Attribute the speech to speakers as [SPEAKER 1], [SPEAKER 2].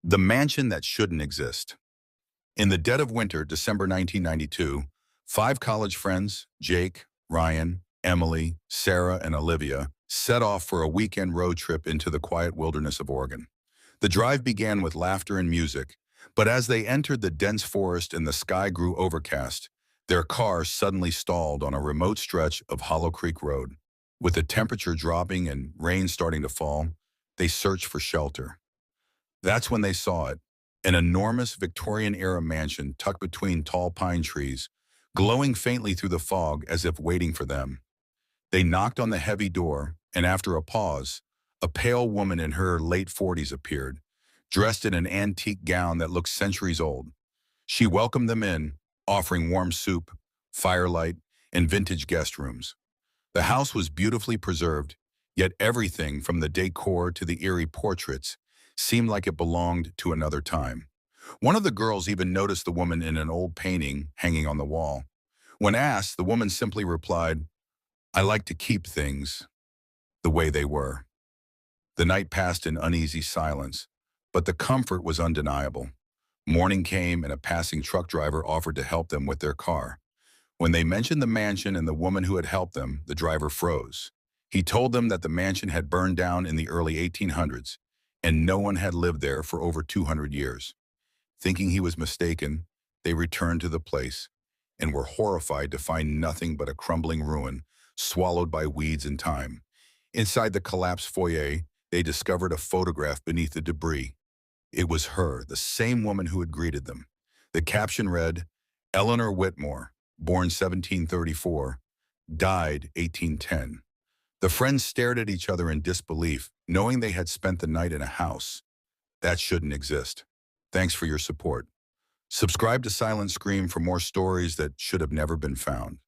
[SPEAKER 1] The mansion that shouldn't exist. In the dead of winter, December 1992, five college friends, Jake, Ryan, Emily, Sarah, and Olivia, set off for a weekend road trip into the quiet wilderness of Oregon. The drive began with laughter and music, but as they entered the dense forest and the sky grew overcast, their car suddenly stalled on a remote stretch of Hollow Creek Road. With the temperature dropping and rain starting to fall, they searched for shelter. That's when they saw it, an enormous Victorian-era mansion tucked between tall pine trees, glowing faintly through the fog as if waiting for them. They knocked on the heavy door, and after a pause, a pale woman in her late 40s appeared, dressed in an antique gown that looked centuries old. She welcomed them in, offering warm soup, firelight, and vintage guest rooms. The house was beautifully preserved, yet everything from the decor to the eerie portraits seemed like it belonged to another time. One of the girls even noticed the woman in an old painting hanging on the wall. When asked, the woman simply replied, "I like to keep things the way they were." The night passed in uneasy silence, but the comfort was undeniable. Morning came and a passing truck driver offered to help them with their car. When they mentioned the mansion and the woman who had helped them, the driver froze. He told them that the mansion had burned down in the early 1800s, and no one had lived there for over 200 years. Thinking he was mistaken, they returned to the place and were horrified to find nothing but a crumbling ruin, swallowed by weeds and time. Inside the collapsed foyer, they discovered a photograph beneath the debris. It was her, the same woman who had greeted them. The caption read, "Eleanor Whitmore, born 1734, died 1810. The friends stared at each other in disbelief, knowing they had spent the night in a house that shouldn't exist. Thanks for your support. Subscribe to Silent Scream for more stories that should have never been found.